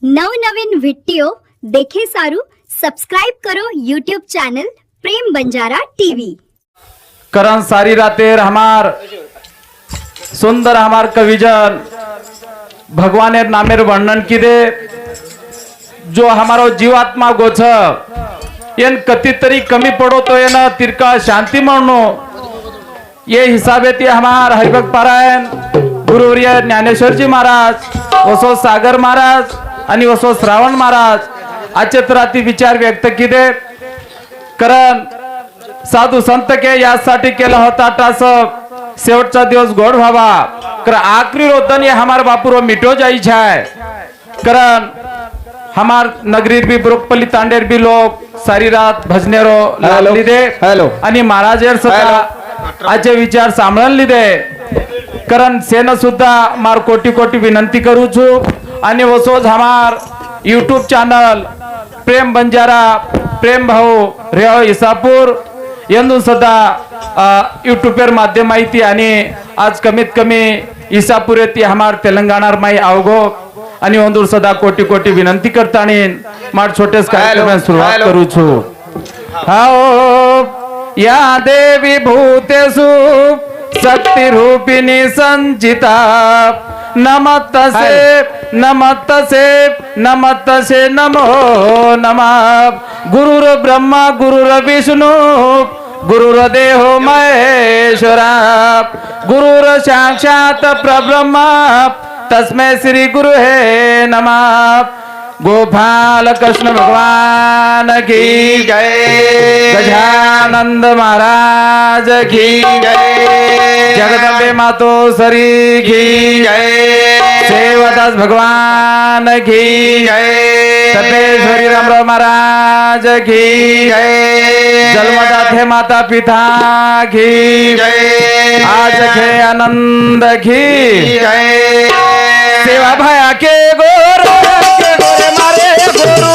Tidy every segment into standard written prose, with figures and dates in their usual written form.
નવનવીન video देखे सारू subscribe करो यूट्यूब चैनल प्रेम बंजारा टीवी। करण सारी रातेर हमार सुंदर हमार कविजन भगवानेर नामेर वर्णन किदे जो हमारो जीवात्मा गोछ येन कतीतरी कमी पडो तो येन तिरका शांती म्हणनो ये हिसाबे ते हमार हरिभक्त पारायण गुरुवर्य ज्ञानेश्वरजी महाराज वसो सागर महाराज आणि वसो श्रावण महाराज आचेत्राती विचार व्यक्त किदे कारण साधू संत के यासाठी केला होता टास शेवटचा दिवस गोड व्हावा कर आखरी रोदन ये हमार बापूरो मिटो जाई छाय कारण हमार नगरीत भी ब्रोकपल्ली तांडेर भी लोग सारी रात भजनेरो लागली दे आणि महाराजेर सुद्धा आचे विचार सांभाळून लिदे कारण सेन सुद्धा मार कोटी कोटी विनंती करू छु आणि वसोज हमार यूट्यूब चॅनल प्रेम बंजारा प्रेम भाऊ रेव इसापूर यंदू सदा यूट्यूब पर माध्यम माहिती आणि आज कमीत कमी इसापूर येते हमार तेलंगणार माई आवगो आणि वंदूर सदा कोटी कोटी विनंती करतानी मार छोटेस कार्यक्रम सुरुवात करू छु। हाओ या देवी भूतेषु शक्ति रूपिणी संचिता नमस्तसे नमस्तसे नमस्तसे नमो नमः गुरुर ब्रह्मा गुरुर विष्णु गुरुर देहो महेश्वरा गुरुर साक्षात परब्रह्म तस्मै श्री गुरु हे नमः। गोपाल कृष्ण भगवान की जय गजानंद महाराज की जय जगदम्बे मातो सरी की जय सेवदास भगवान की जय तपेश्वरी रामराव महाराज की जय जन्मदाते थे माता पिता की जय आज के आनंद की जय सेवा भया के गोर मारे गुरु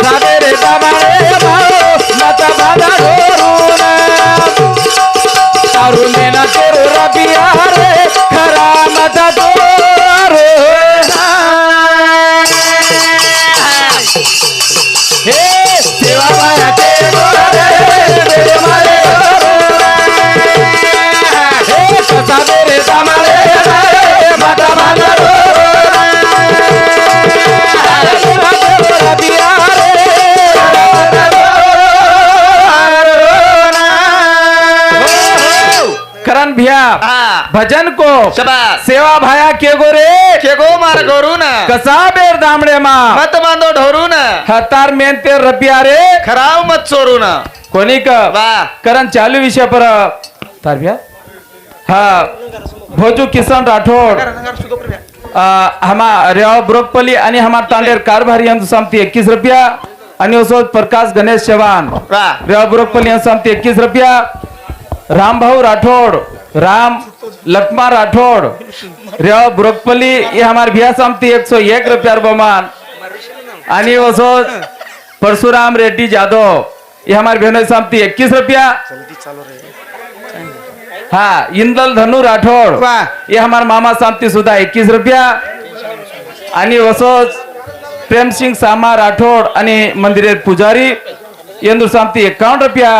कसारे रे बाबारे भाओ माता बाबा गुरु तारू लेना तेरो रबिया रे खरा माता तोरो हे सेवा भाया के गोरे मेरे मारे हे कसारे रे बाबारे करण भैया भजन को सेवा भाया के गो मार गोरू ना कसा बेर दामडे मा मत बांधो ढोरू ना हतार मेन ते रबिया रे खराव मत चोरू ना कोणी का करण चालू विषय पर तार भैया हा भोजू किसन राठोड हमारे ब्रोकपल्ली आणि हमार तांडेर कारभारी यांचं सामती 21 रुपया आणि उसोत प्रकाश गणेश चव्हाण रेवा ब्रोकपल्ली यांचं सामती 21 रुपया राम भाऊ राठोड राम लक्ष्मा राठोड रेवा ब्रोकपल्ली ये हमार भिया सामती 101 रुपया बहुमान आणि उसोत परशुराम रेड्डी जादव ये हमार बहनों सामती 21 रुपया हाँ इंदल धनु राठोड ये हमारे मामा शांति सुधा 21 रुपया आणि वसोज प्रेम सिंह सामा राठोड आणि मंदिरेर पुजारी यंदूर शांति 51 रुपया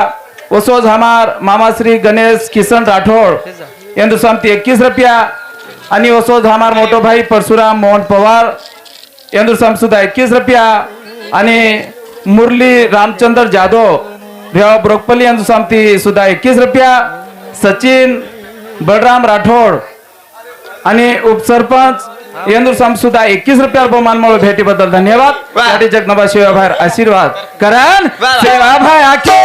वसोज हमार मामा श्री गणेश किशन राठोड यंदूर शांति 21 रुपया आणि वसोज हमार मोटो भाई परशुराम मोहन पवार यंदूर शांति सुधा 21 रुपया आणि मुरली रामचंद्र जाधव रेवा ब्रोकपल्ली यंदूर शांति सुधा 21 रुपया सचिन बलराम राठोड आणि उपसरपंच येंदूर सुद्धा 21 रुपया बहुमान मिळो भेटी बद्दल धन्यवाद साठी जगदंबा सेवा भायर आशीर्वाद करण सेवा भाई आखे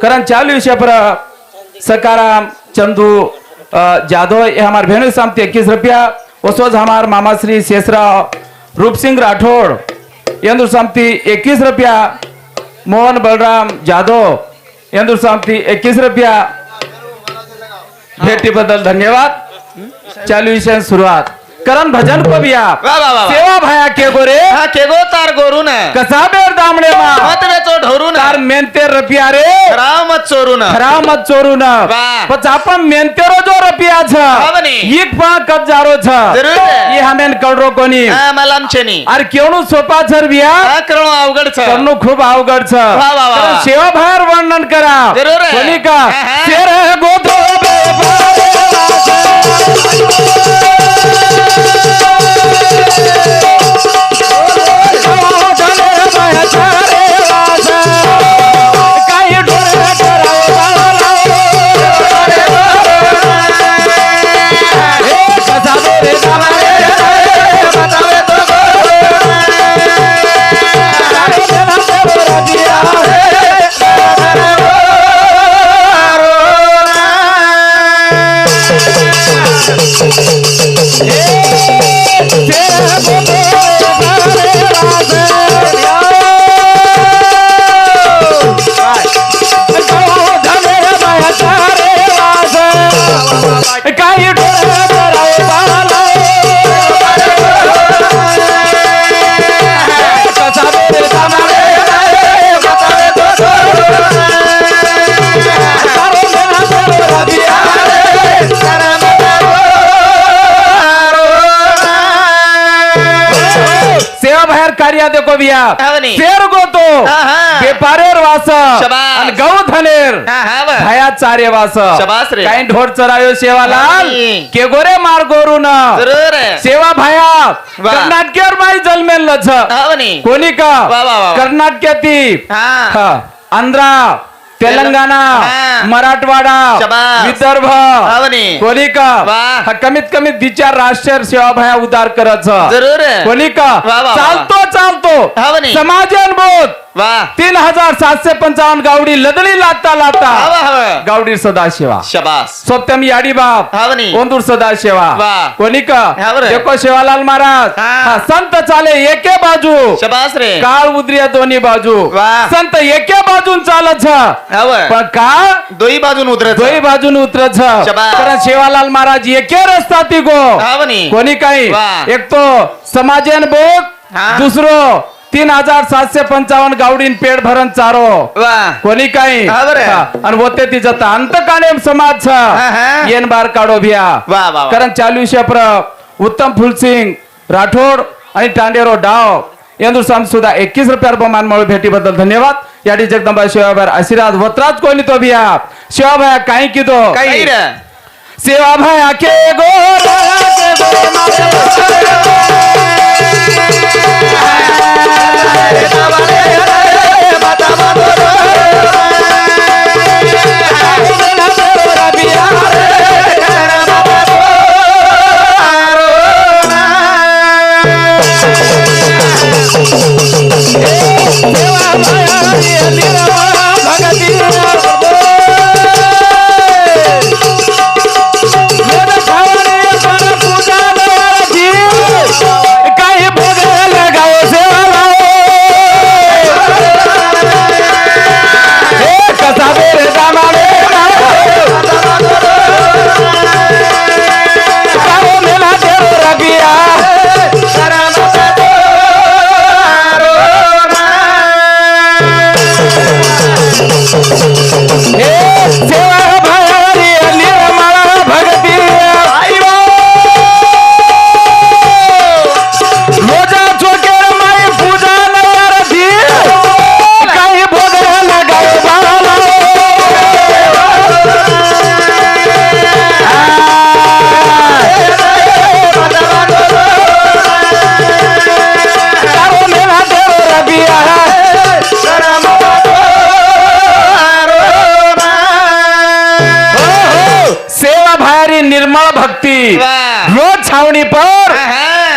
करण चालू विषय पर सकाराम चंदू जादव ये हमारे बहनों सामने 21 रुपया वसोज हमार मामा श्री शेषराव रूप सिंह राठौड़ यंदूर सामती 21 रुपया मोहन बलराम जादव यंदूर सामती 21 रुपया भेटीबद्दल धन्यवाद. चालू विषय सुरुवात करण भजन को भी आप वा वा वा वा. सेवा भया के गोरे हा केगो तार गोरून कसा बेर दामडे मा मत वेचो ढोरून तार मेंते रपिया रे राव मत चोरून खराव मत चोरून वाह. पण आपण मेंतेरो जो रपिया छ हवनी. एक पा कब जारो छ जरूर ये हमेन कळरो कोणी मला आमचेनी अरे केवणू सोपा छर बिया हा करणं अवघड छ करणू खूप अवघड छ वा वा वा. कारण सेवा बाहेर वर्णन करा जरूर आहे. कोणी का हा, हा. शेर गोधो काही सेवा बाहेर कार्य देखो बिया हवनी. शेर गोतो हा. बेपारेर वास शबास. आणि गौ धनेर हा हा वा. भया चारे वास शबास रे. काही ढोर चरायो सेवालाल हवनी. के गोरे मार गोरून जरूर सेवा भया वा. कर्नाटकेवर माई जन्मेल छ हवनी कोणी का वा वा वा. कर्नाटकाती हा आंध्रा तेलंगणा हा. मराठवाडा शबास. विदर्भ हवनी कोणी का वा. हा कमीत कमी विचार राष्ट्रीय सेवा भया उदार करत छ जरूर कोणी का वा, वा, वा. चालतो हवनी. समाजन बोध वा 3755 गावडी लदली लागता हवा हवा गावडी सदाशिवा शबास सत्यम याडी बाप हवनी ओंदूर सदाशिवा वा. कोणी का हा बरं. देखो शिवालाल महाराज हा. हा संत चाले एके बाजू शबास रे काळ उद्रिया दोन्ही बाजू वा. संत एके बाजून चालत छ हव पण का दोई बाजून उतरत दोही बाजून उतरत छ शबास. कारण शिवालाल महाराज एके रस्ता ती गो हवनी कोणी काही वा. एक तो समाजन बोध हा. दुसरो 3755 गावडीन पेट भरण चारो वा कोणी काही हा बरं. आणि होते तिचं अंत कानेम समाज हा. येन बार काढो भिया वा वा वा. कारण चालू शेप्र उत्तम फुलसिंग राठोड आणि टांडेरो डाव यांदू सम सुद्धा 21 रुपयार बमान म्हणून भेटीबद्दल धन्यवाद याडी जगदंबा शिवाभाई आशीर्वाद वत्राज कोणी तो भिया शिवाभाई काही की तो काही रे सेवा भाया के काही भोग लगाओ सेवा कसा बेरे दामाने मेला देव रबिया सेवा भयारी निर्मळा भगती रोजा चोकेर माई पूजा नरती काही भोग लगाओ बाला मेला देव रबिया सेवा भारी निर्मळ भक्ती वा. रोज छावणी पर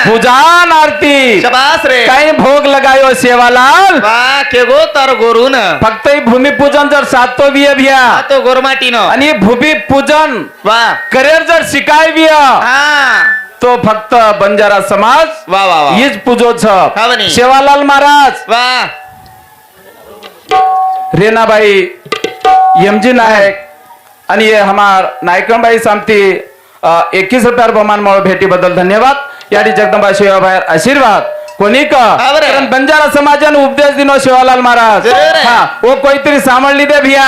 पूजान आरती शबास रे काही भोग लगायो सेवालाल वा केगो तार गोरून फक्त ही भूमिपूजन जर साधतो बिया भिया तो गोरमाटीनो आणि भूमिपूजन वा करिअर जर शिकाय बिया हा तो फक्त बंजारा समाज वा वा वा हीच पूजो हवनी. छ सेवालाल महाराज वा रेनाबाई एमजी नायक आणि ये हमार नायकनबाई सामती 21 रुपयार बहुमान मळ भेटी बद्दल धन्यवाद याडी जगदंबा शिवा बाहेर आशीर्वाद कोणी का हा बरं. कारण बंजारा समाजाने उपदेश दिनो शिवालाल महाराज जरूर आहे. हा वो कोईतरी सांभळली दे भिया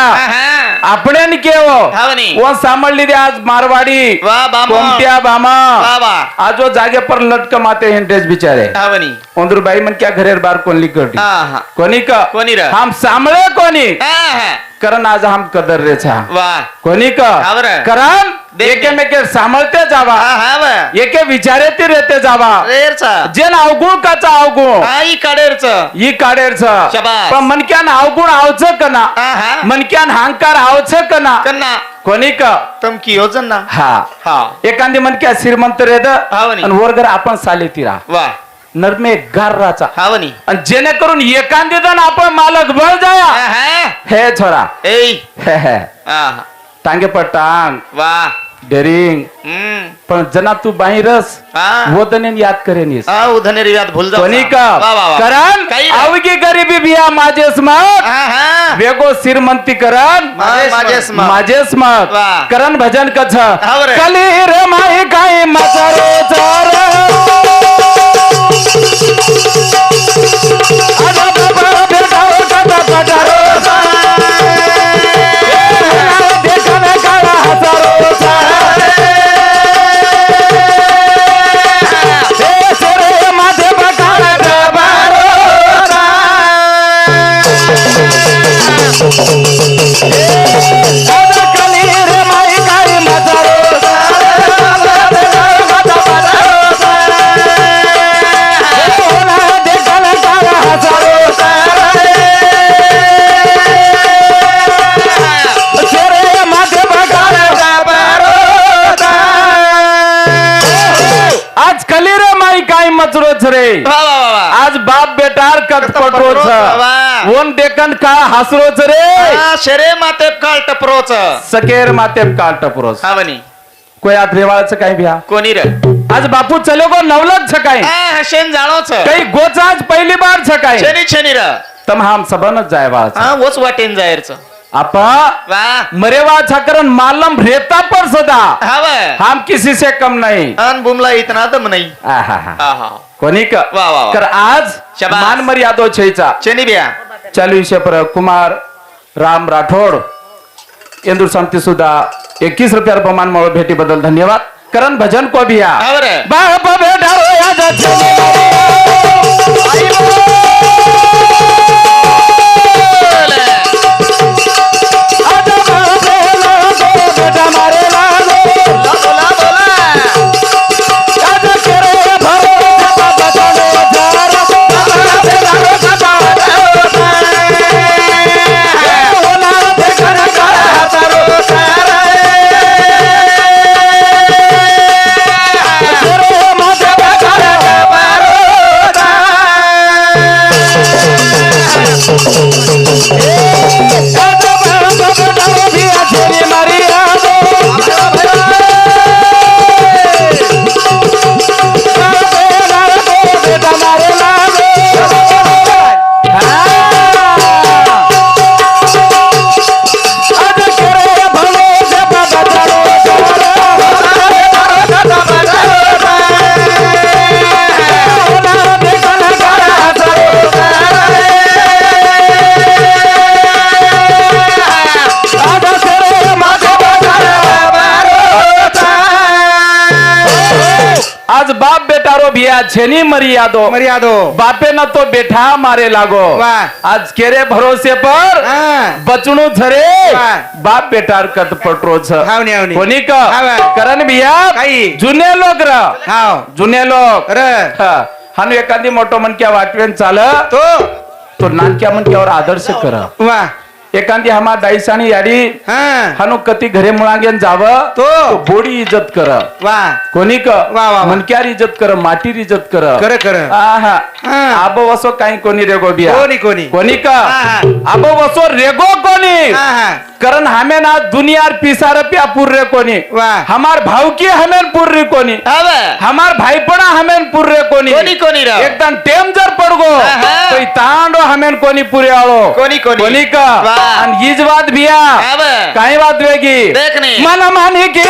आपण केव हा म्हणे. वो सांभळली दे आज मारवाडी वा बामा. कोमट्या बामा वा वा. आज वो जागे पर लटक माते हिंडेज बिचारे हावनी ओंदूर बाई मन क्या घरेर बार कोणली करती हा हा कोणी का कोणी र? हम सांभळे कोणी हा हा कारण आज हम कदर रे छा वा कोणी का हा बरं. कारण देख. एकेमेके सांभळते जावा हा हा वा एके विचारेती रेते जावा रेरचा जेन अवगुण काचा अवगुण आई काडेरच ई काढेरच शाबास. पण मनक्यान अवगुण आवच कना हा हा मनक्यान हांकार आवच कना कन्ना कोणी का तमकी योजन ना हा हा एखादी मनक्या श्रीमंत रेद हावनी. आणि वरगर आपण साले तिरा वा नरमे गाराचा हावनी आणि जेणेकरून एखादी जण आपण मालक बळ जाया हा हा हे छोरा ए हे हे हा हा टांगे पटांग वा डेरिंग पण जना तू बाहेरस हा वो दने याद करेनीस हा उधनेरी याद भूल जाऊ कोणी का वा वा वा कारण काही नाही. अवगी गरिबी बिया माझेस मग हा हा वेगो श्रीमंती करण माझेस मग. माझेस मग वा. करण भजन कछ हा बरं. कली रे माई काय मचरो चर आजा बाबा भेटाओ कथा कटारो देखने काळा हजारो चर माझे बकाळा डबारो कली रे माई काय मचरो देखने काळा हजारो चेरे माझे बकाळा डबारो आज कली रे माई काय मचरोच रे वा वा वा वा आज बाप बेटार कटपटरोच वा. ओन देखन का हसरोच रे हा, शेरे माते काल टपरोच सकेर माते काल टपरोच हावनी कोई आज रेवाळचं काय भ्या कोणी र आज बापू चलो गो नवलक छकाय हा शेन जाणोच काही गोचा आज पहिली बार छकाय शनी शनी र तम हम सबनच जाय वाळच हा वच वाटेन जायरच आपा वा मरेवा छकरन मालम रेता पर सदा हाव हम किसी से कम नहीं अन बुमला इतना दम नहीं आहा आहा कोणी का वा वा वा. कर आज शाबास. मान मर्यादो छेचा शनी बिया चालू विषय पर कुमार राम राठोड इंदूर शांती सुद्धा 21 रुपयार बहुमान मळ भेटी बद्दल धन्यवाद करण भजन को भी हाव रे बाप बेटारो या जचने आजा बाप लागो बेटा मारे लागो बोला बोला आजा केरे भरो जपा बचाने जारा बाप बेटारो जपा होना देखन काळा हजारो चेरे माझे बकाळा डबारो आजा बाप बेटारो भिया छेरी मारिया बेटा मारे लागो आज करे भलो जब बचारो देखन काळा हजारो आज करे माझे आज बाप बेटारो भिया छेनी मर्यादो मर्यादो बापे न तो बेठा मारे लागो वाह. आज केरे भरोसे पर बचणू झरे वाह. बाप बेटार कटपटरोच हावनी, हावनी. कोणी का हाव. करण भिया काही. जुने लोक र हाव जुने लोक र हानु एखादी मोठो मनक्या वाटवेन चाल तो नानक्या मनक्यावर आदर्श कर वा एखादी हमा दाईसानी याडी हा हानु कती घरे मुळांगेन जाव तो बोडी इज्जत कर वा कोणी का वा, वा. मनक्यार इज्जत कर माटीर इज्जत कर कर आहा हा. आबो वसो काही कोणी रेगो बिया कोणी कोणी का आहा. आबो वसो रेगो कोणी आहा. कारण हमें ना दुनियार पिसार पिया पूर्रे कोणी वाह. हमार भावकी हमें पूर्री कोणी हाव हमार भाईपणा हमें पूर्रे कोणी कोणी र एकदम टेम जर पडगो आहा. तो तांडो हमें कोणी पुरे आलो कोणी का वा आणि हीच बात भिया हा ब. काही बात वेगळी देख ने. मन मानी की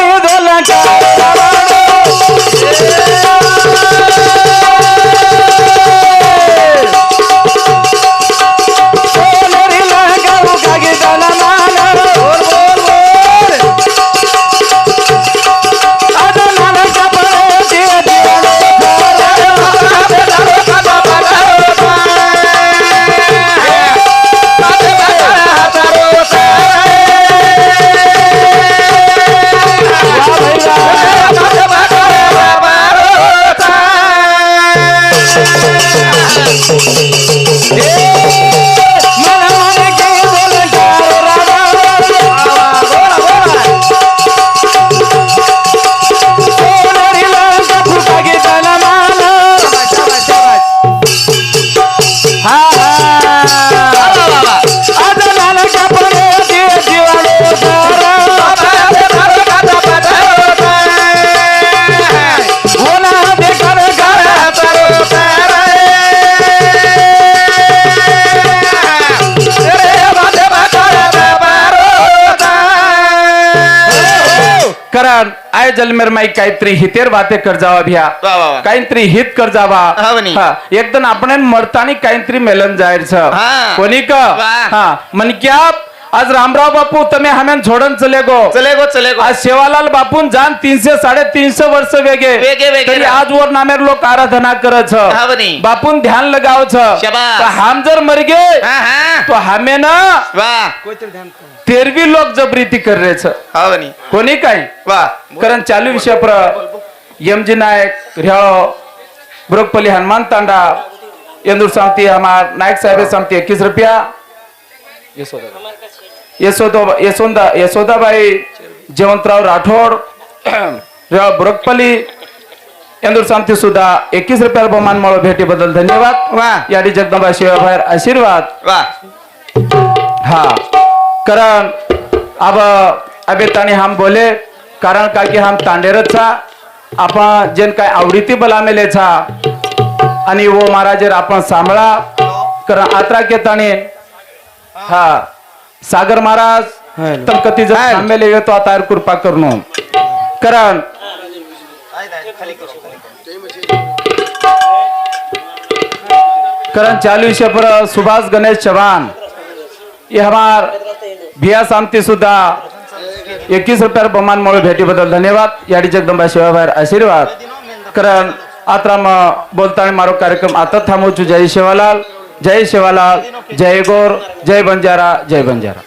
कारण आय जलमेर माई काहीतरी हितेर बाते कर जावा भ्या वा वा वा. काहीतरी हित कर जावा हा म्हणे. हा, एकदम आपण मरतानी काहीतरी मेलन जायचं हा. कोणी का वा. हा मन क्या आज रामराव बापू तुम्ही हमें छोडन चले गो चले गो आज सेवालाल बापून जान 300 350 वर्ष वेगे वेगे तरी आज वर नामेर लोक आराधना करत हा म्हणे. बापून ध्यान लगाव शाबास. हम जर मर गए हा हा तो हमें ना वा 13 लोक जबरीती कर रहे छ हा म्हणे. कोणी काय वा कारण चालू विषय पर एमजी नायक रियाळो ब्रोकपल्ली हनुमान तांडा इंदूर सांगती हमार नायक साहेब सांगती 21 रुपया यशोदाबाई जयवंतराव राठोड रियाळ ब्रोकपल्ली इंदूर सांगती सुद्धा 21 रुपयाला बहुमान मळो भेटी बद्दल धन्यवाद वा याडी जगदंबा शिवाबाहेर आशीर्वाद वा हा कारण अब अबे ताणी हम बोले कारण का की हम तांडेरच छा आपण जेन काय आवडीती बला मेले छा आणि वो महाराजर आपण सांभाळा कारण आत्रा के ताणी हा सागर महाराज तम कती जर मेले येतो आता कृपा करणो कारण कारण चालू विषय पर सुभाष गणेश चौहान ये हमार भिया शांति सुद्धा 21 रुपयावर बहुमान मळो भेटी बद्दल धन्यवाद याडी जगदंबा शिवाबाहेर आशीर्वाद कारण आता बोलताना मारो कार्यक्रम आता थांबवू जय शिवालाल जय गौर जय बंजारा जय बंजारा